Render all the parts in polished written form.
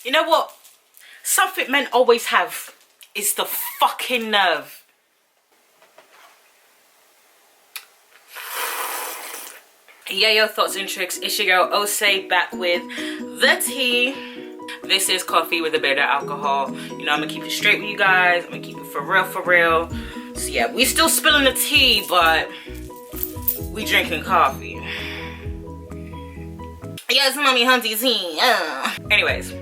You know what? Something men always have is the fucking nerve. Yeah, your thoughts and tricks. It's your girl Osei back with the tea. This is coffee with a bit of alcohol. You know, I'm gonna keep it straight with you guys. I'm gonna keep it for real. So yeah, we still spilling the tea, but we drinking coffee. Yes, mommy hunty tea. Anyways,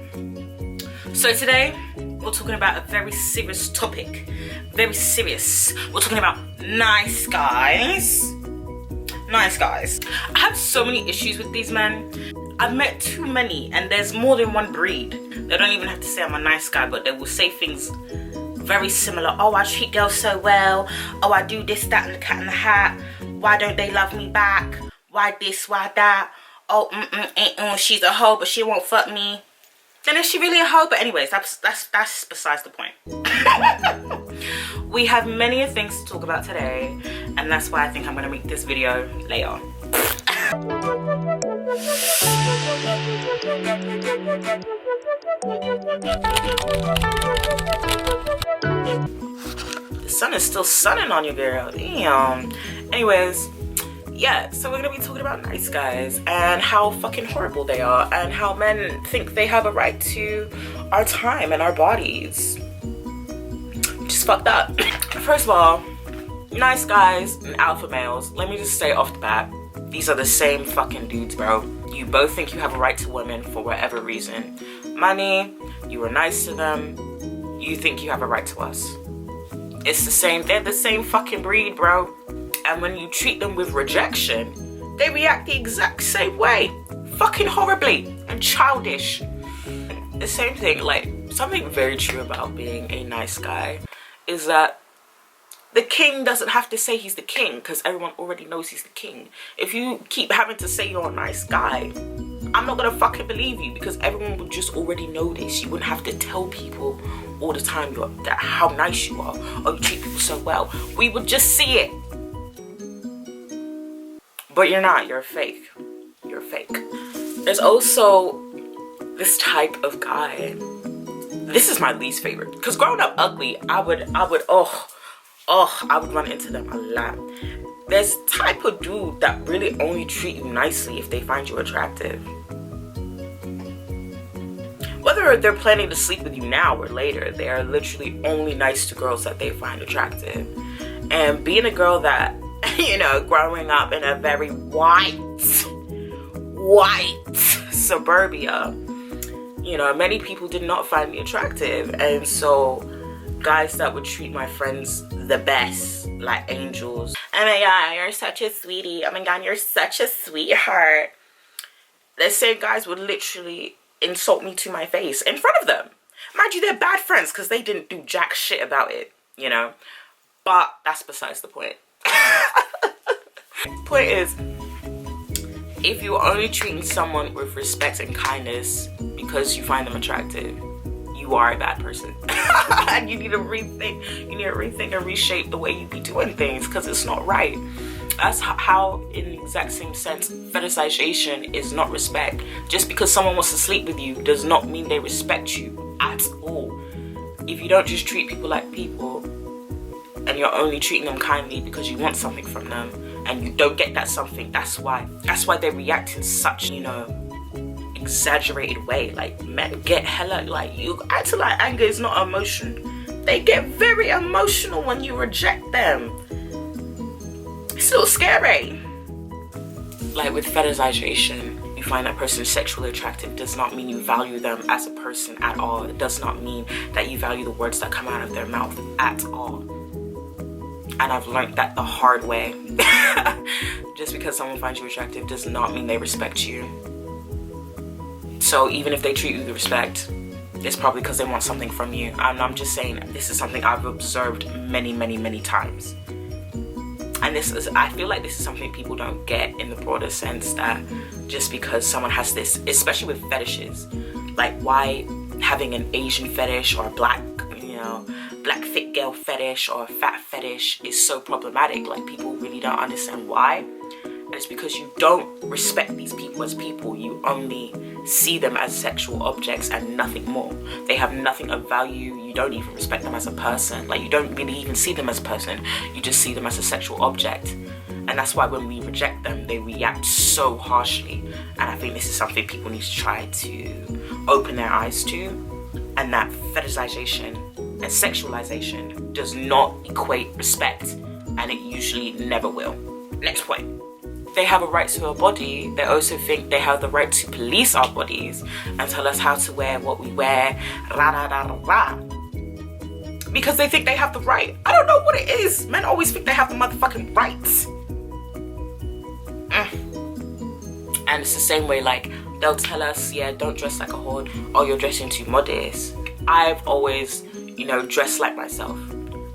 so today we're talking about a very serious topic. Very serious. We're talking about nice guys. Nice guys. I have so many issues with these men. I've met too many, and there's more than one breed. They don't even have to say I'm a nice guy, but they will say things very similar. Oh, I treat girls so well. Oh, I do this, that, and the cat in the hat. Why don't they love me back? Why this, why that? Oh, she's a hoe, but she won't fuck me. Then is she really a hoe? But anyways, that's besides the point. We have many things to talk about today, and that's why I think I'm gonna make this video later. The sun is still sunning on you, girl. Damn. Anyways, yeah, so we're gonna be talking about nice guys and how fucking horrible they are and how men think they have a right to our time and our bodies. Just fucked up. First of all, nice guys and alpha males, let me just say off the bat, these are the same fucking dudes, bro. You both think you have a right to women for whatever reason. Money, you were nice to them, you think you have a right to us. It's the same, they're the same fucking breed, bro. And when you treat them with rejection, they react the exact same way. Fucking horribly and childish. The same thing, like, something very true about being a nice guy is that the king doesn't have to say he's the king because everyone already knows he's the king. If you keep having to say you're a nice guy, I'm not gonna fucking believe you because everyone would just already know this. You wouldn't have to tell people all the time how nice you are or you treat people so well. We would just see it. But you're not, you're a fake. You're fake. There's also this type of guy. This is my least favorite. Because growing up ugly, I would run into them a lot. There's type of dude that really only treat you nicely if they find you attractive. Whether they're planning to sleep with you now or later, they are literally only nice to girls that they find attractive. And being a girl that, you know, growing up in a very white suburbia, you know, many people did not find me attractive. And so guys that would treat my friends the best, like angels. Oh my god, you're such a sweetie. Oh my god, you're such a sweetheart. The same guys would literally insult me to my face in front of them. Mind you, they're bad friends because they didn't do jack shit about it, you know. But that's besides the point. Point is, if you're only treating someone with respect and kindness because you find them attractive, you are a bad person. And you need to rethink and reshape the way you be doing things because it's not right. That's how, in the exact same sense, fetishization is not respect. Just because someone wants to sleep with you does not mean they respect you at all. If you don't just treat people like people and you're only treating them kindly because you want something from them and you don't get that something, that's why they react in such, you know, exaggerated way. Like, men get hella, like, you act like anger is not emotion. They get very emotional when you reject them. It's a little scary. Like with fetishization, you find that person sexually attractive does not mean you value them as a person at all. It does not mean that you value the words that come out of their mouth at all. And I've learned that the hard way. Just because someone finds you attractive does not mean they respect you. So even if they treat you with respect, it's probably because they want something from you. And I'm just saying, this is something I've observed many times. And I feel like this is something people don't get in the broader sense, that just because someone has this, especially with fetishes, like why having an Asian fetish or black, you know, black thick girl fetish or fat fetish is so problematic. Like, people really don't understand why. And it's because you don't respect these people as people. You only see them as sexual objects and nothing more. They have nothing of value. You don't even respect them as a person. Like, you don't really even see them as a person. You just see them as a sexual object. And that's why when we reject them, they react so harshly. And I think this is something people need to try to open their eyes to. And that fetishization and sexualization does not equate respect. And it usually never will. Next point. They have a right to a body. They also think they have the right to police our bodies and tell us how to wear what we wear. Rah, rah, rah, rah, rah. Because they think they have the right. I don't know what it is. Men always think they have the motherfucking rights. And it's the same way, like, they'll tell us, yeah, don't dress like a whore. Oh, you're dressing too modest. I've always, you know, dressed like myself.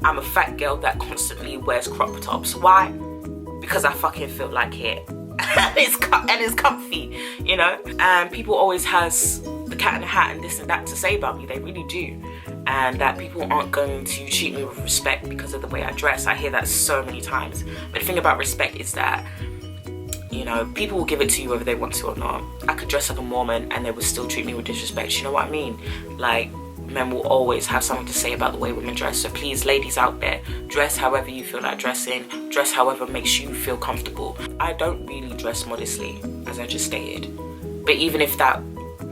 I'm a fat girl that constantly wears crop tops. Why? Because I fucking feel like it. and it's comfy, you know? And people always has the cat in the hat and this and that to say about me. They really do. And that people aren't going to treat me with respect because of the way I dress. I hear that so many times. But the thing about respect is that, you know, people will give it to you whether they want to or not. I could dress like a Mormon and they would still treat me with disrespect. You know what I mean? Like, men will always have something to say about the way women dress. So please, ladies out there, dress however you feel like dressing. Dress however makes you feel comfortable. I don't really dress modestly, as I just stated. But even if that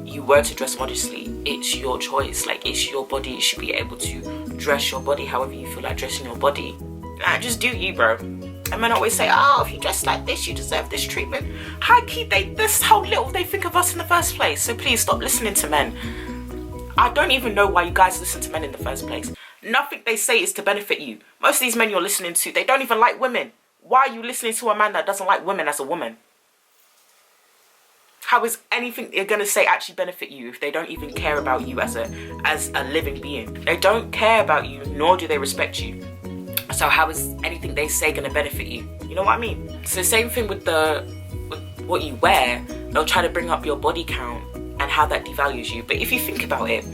you were to dress modestly, it's your choice. Like, it's your body. You should be able to dress your body however you feel like dressing your body. Nah, just do you, bro. And men always say, oh, if you dress like this, you deserve this treatment. High key, that's how little they think of us in the first place. So please stop listening to men. I don't even know why you guys listen to men in the first place. Nothing they say is to benefit you. Most of these men you're listening to, they don't even like women. Why are you listening to a man that doesn't like women as a woman? How is anything they're going to say actually benefit you if they don't even care about you as a living being? They don't care about you, nor do they respect you. So how is anything they say going to benefit you? You know what I mean? So same thing with what you wear. They'll try to bring up your body count and how that devalues you. But if you think about it,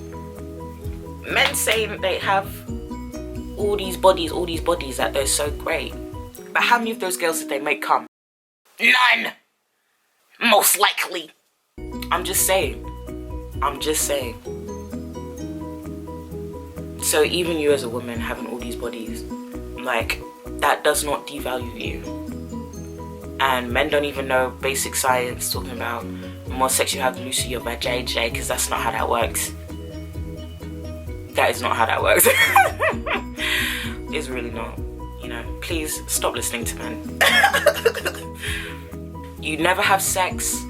men say that they have all these bodies that they're so great. But how many of those girls did they make come? None! Most likely. I'm just saying. So even you as a woman having all these bodies, like, that does not devalue you. And men don't even know basic science talking about the more sex you have, the looser your vajayjay, because that's not how that works. That is not how that works. It's really not. You know, please stop listening to men. You never have sex,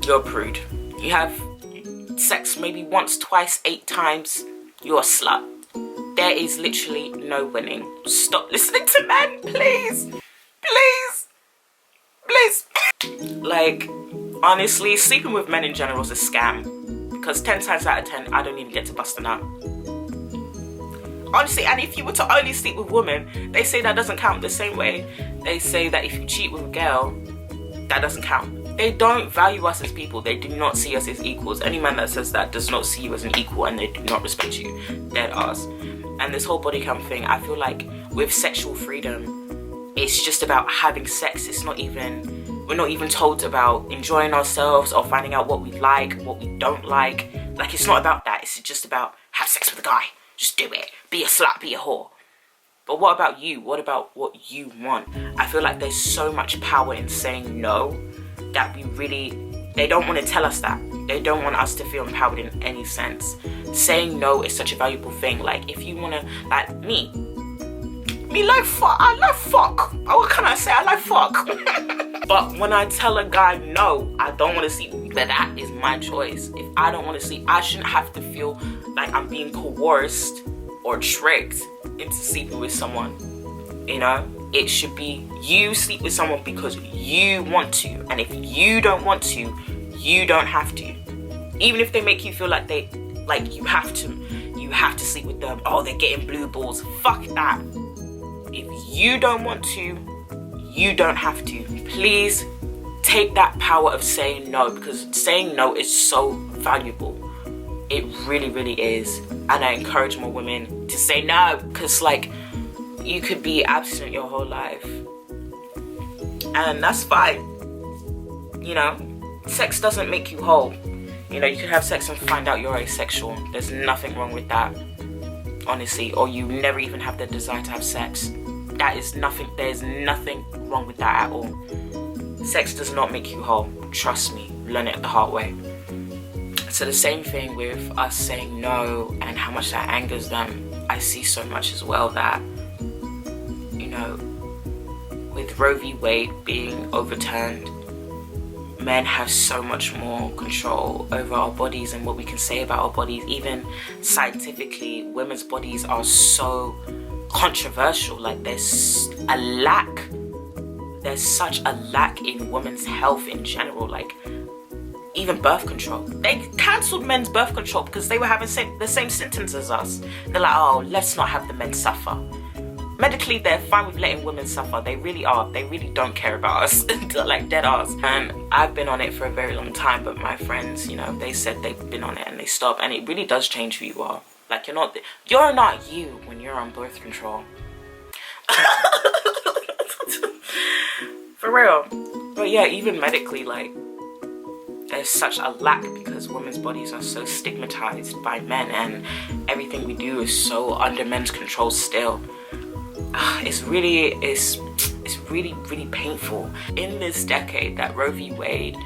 you're a prude. You have sex maybe once, twice, 8 times, you're a slut. There is literally no winning. Stop listening to men, please. Please. Like, honestly, sleeping with men in general is a scam. Because 10 times out of 10, I don't even get to bust a nut. Honestly, and if you were to only sleep with women, they say that doesn't count the same way. They say that if you cheat with a girl, that doesn't count. They don't value us as people. They do not see us as equals. Any man that says that does not see you as an equal, and they do not respect you. Dead ass. And this whole body count thing, I feel like with sexual freedom, it's just about having sex. We're not even told about enjoying ourselves or finding out what we like, what we don't like. Like, it's not about that. It's just about have sex with a guy. Just do it. Be a slut, be a whore. But what about you? What about what you want? I feel like there's so much power in saying no that they don't want to tell us that. They don't want us to feel empowered in any sense. Saying no is such a valuable thing. Like, if you want to, like me like fuck. I love fuck. What can I say? I like fuck. But when I tell a guy no, I don't want to sleep with you, that is my choice. If I don't want to sleep, I shouldn't have to feel like I'm being coerced or tricked into sleeping with someone. You know, it should be you sleep with someone because you want to, and if you don't want to, you don't have to. Even if they make you feel like you have to sleep with them. Oh, they're getting blue balls. Fuck that. If you don't want to, you don't have to. Please take that power of saying no, because saying no is so valuable. It really, really is. And I encourage more women to say no, because like, you could be abstinent your whole life, and that's fine. You know, sex doesn't make you whole. You know, you can have sex and find out you're asexual. There's nothing wrong with that, honestly. Or you never even have the desire to have sex. That is nothing. There's nothing wrong with that at all. Sex does not make you whole. Trust me. Learn it the hard way. So the same thing with us saying no and how much that angers them. I see so much as well that, you know, with Roe v. Wade being overturned, men have so much more control over our bodies and what we can say about our bodies. Even scientifically, women's bodies are so controversial. Like, there's such a lack in women's health in general. Like, even birth control. They cancelled men's birth control because they were having the same symptoms as us. They're like, oh, let's not have the men suffer. Medically, they're fine with letting women suffer. They really are. They really don't care about us. They're like dead ass. And I've been on it for a very long time, but my friends, you know, they said they've been on it and they stopped. And it really does change who you are. Like, you're not you when you're on birth control. For real. But yeah, even medically, like, there's such a lack because women's bodies are so stigmatized by men, and everything we do is so under men's control still. It's really painful. In this decade that Roe v. Wade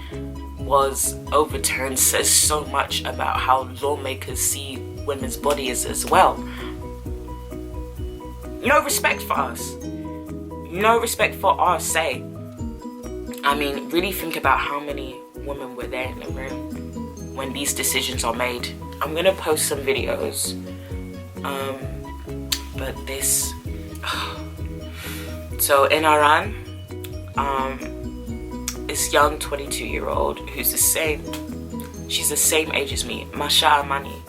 was overturned says so much about how lawmakers see women's bodies as well. No respect for us. No respect for our say. I mean, really think about how many women were there in the room when these decisions are made. I'm gonna post some videos. But this... So in Iran, this young 22-year-old who's she's the same age as me, Masha Amini.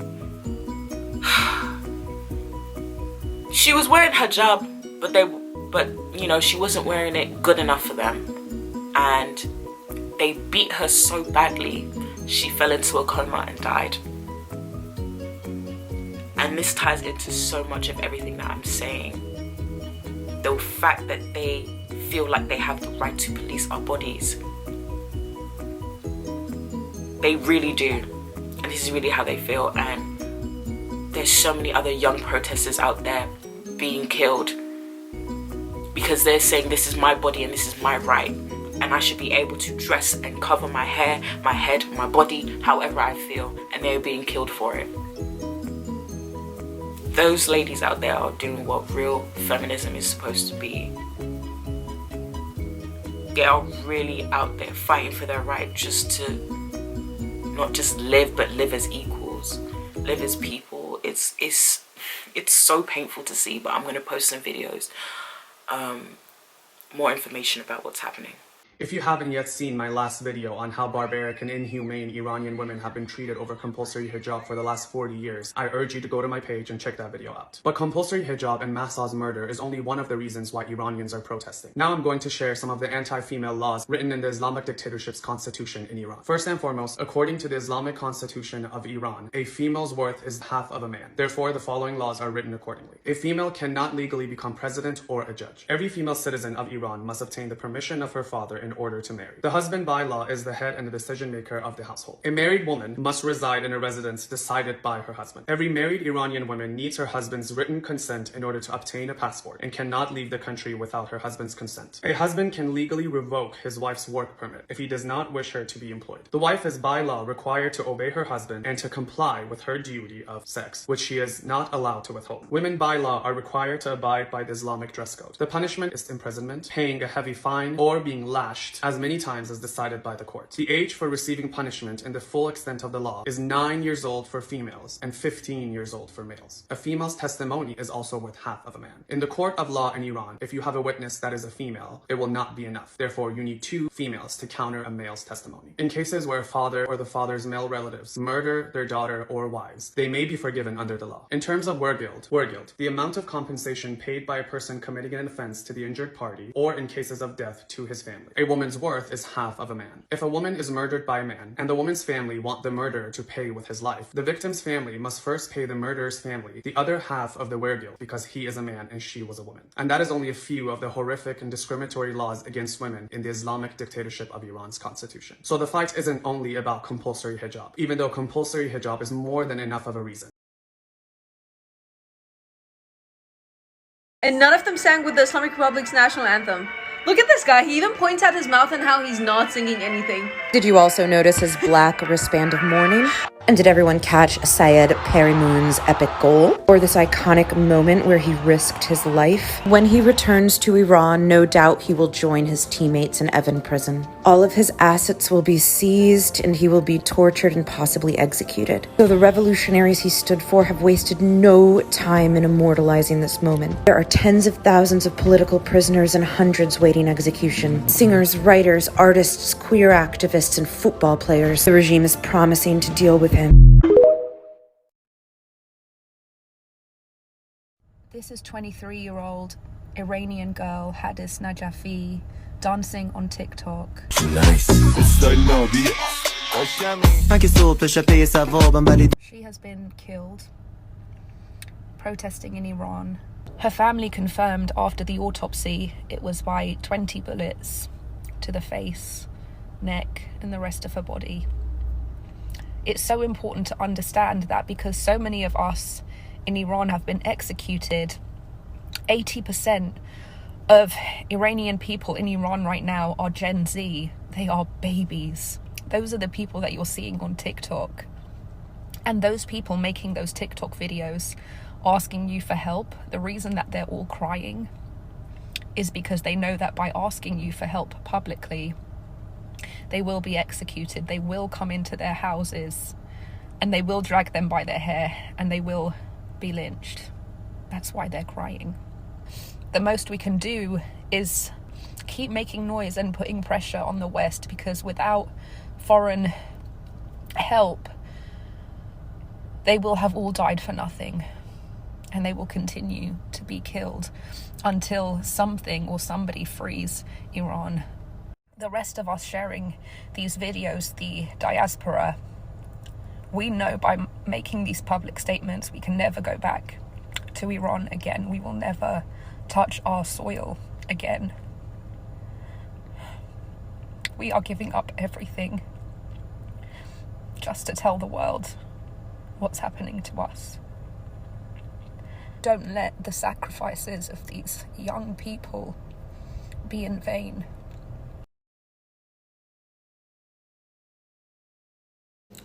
She was wearing hijab, but you know, she wasn't wearing it good enough for them. And they beat her so badly, she fell into a coma and died. And this ties into so much of everything that I'm saying. The fact that they feel like they have the right to police our bodies. They really do. And this is really how they feel. And there's so many other young protesters out there being killed because they're saying this is my body and this is my right. And I should be able to dress and cover my hair, my head, my body, however I feel. And they're being killed for it. Those ladies out there are doing what real feminism is supposed to be. They are really out there fighting for their right just to not just live, but live as equals, live as people. It's so painful to see, but I'm going to post some videos, more information about what's happening. If you haven't yet seen my last video on how barbaric and inhumane Iranian women have been treated over compulsory hijab for the last 40 years, I urge you to go to my page and check that video out. But compulsory hijab and Mahsa's murder is only one of the reasons why Iranians are protesting. Now I'm going to share some of the anti-female laws written in the Islamic dictatorship's constitution in Iran. First and foremost, according to the Islamic constitution of Iran, a female's worth is half of a man. Therefore, the following laws are written accordingly. A female cannot legally become president or a judge. Every female citizen of Iran must obtain the permission of her father in order to marry. The husband by law is the head and the decision maker of the household. A married woman must reside in a residence decided by her husband. Every married Iranian woman needs her husband's written consent in order to obtain a passport and cannot leave the country without her husband's consent. A husband can legally revoke his wife's work permit if he does not wish her to be employed. The wife is by law required to obey her husband and to comply with her duty of sex, which she is not allowed to withhold. Women by law are required to abide by the Islamic dress code. The punishment is imprisonment, paying a heavy fine, or being lashed as many times as decided by the court. The age for receiving punishment in the full extent of the law is 9 years old for females and 15 years old for males. A female's testimony is also worth half of a man. In the court of law in Iran, if you have a witness that is a female, it will not be enough. Therefore, you need 2 females to counter a male's testimony. In cases where a father or the father's male relatives murder their daughter or wives, they may be forgiven under the law. In terms of war guilt, the amount of compensation paid by a person committing an offense to the injured party, or in cases of death, to his family. A woman's worth is half of a man. If a woman is murdered by a man and the woman's family want the murderer to pay with his life, the victim's family must first pay the murderer's family the other half of the wergil because he is a man and she was a woman. And that is only a few of the horrific and discriminatory laws against women in the Islamic dictatorship of Iran's constitution. So the fight isn't only about compulsory hijab, even though compulsory hijab is more than enough of a reason. And none of them sang with the Islamic Republic's national anthem. Look at this guy, he even points at his mouth and how he's not singing anything. Did you also notice his black wristband of mourning? And did everyone catch Syed Perimoon's epic goal? Or this iconic moment where he risked his life? When he returns to Iran, no doubt he will join his teammates in Evin prison. All of his assets will be seized and he will be tortured and possibly executed. So the revolutionaries he stood for have wasted no time in immortalizing this moment. There are tens of thousands of political prisoners and hundreds waiting execution. Singers, writers, artists, queer activists, and football players. The regime is promising to deal with him. This is 23-year-old Iranian girl Hadis Najafi dancing on TikTok. She has been killed protesting in Iran. Her family confirmed after the autopsy it was by 20 bullets to the face, neck, and the rest of her body. It's so important to understand that because so many of us in Iran have been executed. 80% of Iranian people in Iran right now are Gen Z. They are babies. Those are the people that you're seeing on TikTok. And those people making those TikTok videos asking you for help, the reason that they're all crying is because they know that by asking you for help publicly, they will be executed. They will come into their houses and they will drag them by their hair and they will be lynched. That's why they're crying. The most we can do is keep making noise and putting pressure on the West, because without foreign help, they will have all died for nothing and they will continue to be killed until something or somebody frees Iran. The rest of us sharing these videos, the diaspora, we know by making these public statements we can never go back to Iran again. We will never touch our soil again. We are giving up everything just to tell the world what's happening to us. Don't let the sacrifices of these young people be in vain.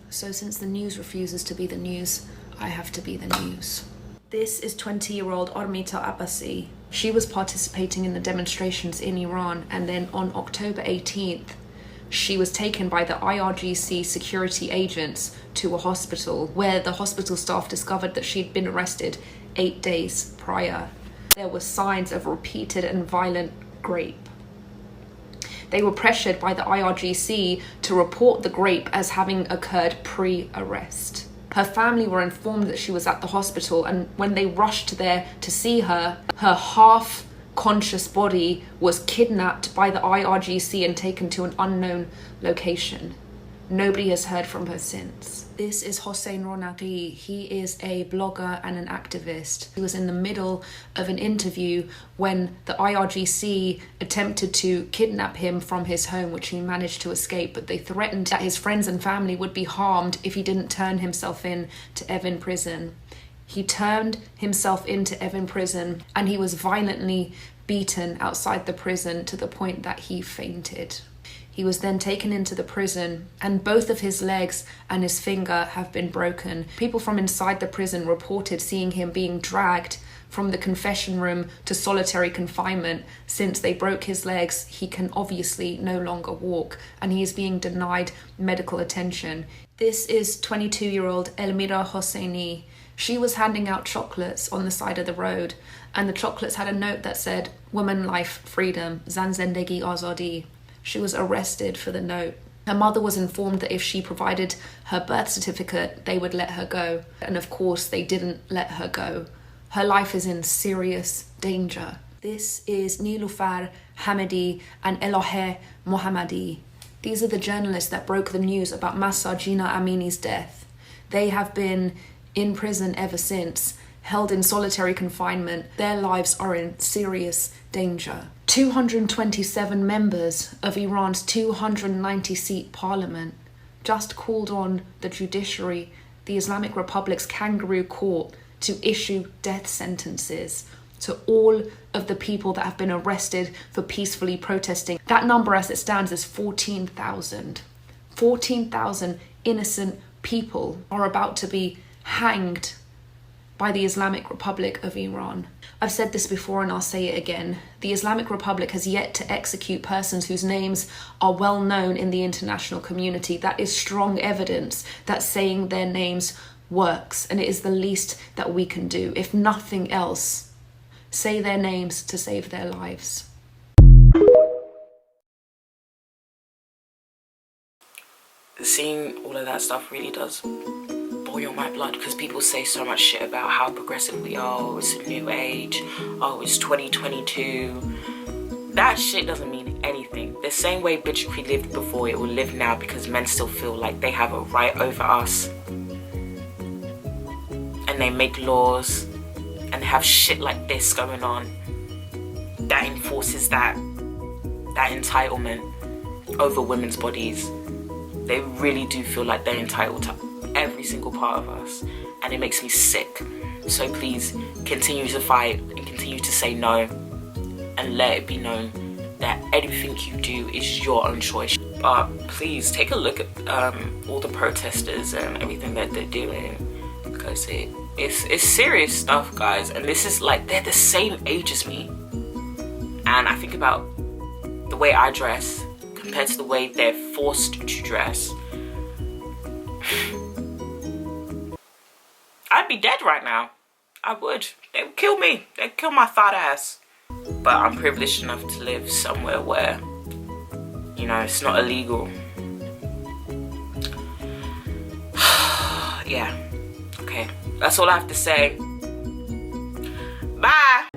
So since the news refuses to be the news, I have to be the news. This is 20-year-old Armita Abbasi. She was participating in the demonstrations in Iran, and then on October 18th, she was taken by the IRGC security agents to a hospital, where the hospital staff discovered that she'd been arrested 8 days prior. There were signs of repeated and violent rape. They were pressured by the IRGC to report the rape as having occurred pre-arrest. Her family were informed that she was at the hospital, and when they rushed there to see her, her half-conscious body was kidnapped by the IRGC and taken to an unknown location. Nobody has heard from her since. This is Hossein Ronaqi. He is a blogger and an activist. He was in the middle of an interview when the IRGC attempted to kidnap him from his home, which he managed to escape, but they threatened that his friends and family would be harmed if he didn't turn himself in to Evin prison. He turned himself into Evin prison and he was violently beaten outside the prison to the point that he fainted. He was then taken into the prison and both of his legs and his finger have been broken. People from inside the prison reported seeing him being dragged from the confession room to solitary confinement. Since they broke his legs, he can obviously no longer walk and he is being denied medical attention. This is 22-year-old Elmira Hosseini. She was handing out chocolates on the side of the road, and the chocolates had a note that said, "Woman, life, freedom, Zan Zendegi Azadi." She was arrested for the note. Her mother was informed that if she provided her birth certificate, they would let her go. And of course, they didn't let her go. Her life is in serious danger. This is Nilufar Hamidi and Elohe Mohammadi. These are the journalists that broke the news about Masha Amini's death. They have been in prison ever since, held in solitary confinement. Their lives are in serious danger. 227 members of Iran's 290-seat parliament just called on the judiciary, the Islamic Republic's kangaroo court, to issue death sentences to all of the people that have been arrested for peacefully protesting. That number as it stands is 14,000. 14,000 innocent people are about to be hanged by the Islamic Republic of Iran. I've said this before and I'll say it again. The Islamic Republic has yet to execute persons whose names are well known in the international community. That is strong evidence that saying their names works, and it is the least that we can do. If nothing else, say their names to save their lives. Seeing all of that stuff really does boil my blood, because people say so much shit about how progressive we are. Oh, it's a new age. Oh, it's 2022. That shit doesn't mean anything. The same way bigotry lived before, it will live now, because men still feel like they have a right over us. And they make laws and have shit like this going on that enforces that entitlement over women's bodies. They really do feel like they're entitled to every single part of us, and it makes me sick. So please continue to fight and continue to say no, and let it be known that anything you do is your own choice. But please take a look at all the protesters and everything that they're doing, because it's serious stuff, guys. And this is like, they're the same age as me, and I think about the way I dress compared to the way they're forced to dress. I'd be dead right now. I would. They would kill me. They'd kill my fat ass. But I'm privileged enough to live somewhere where, you know, it's not illegal. Yeah. Okay. That's all I have to say. Bye.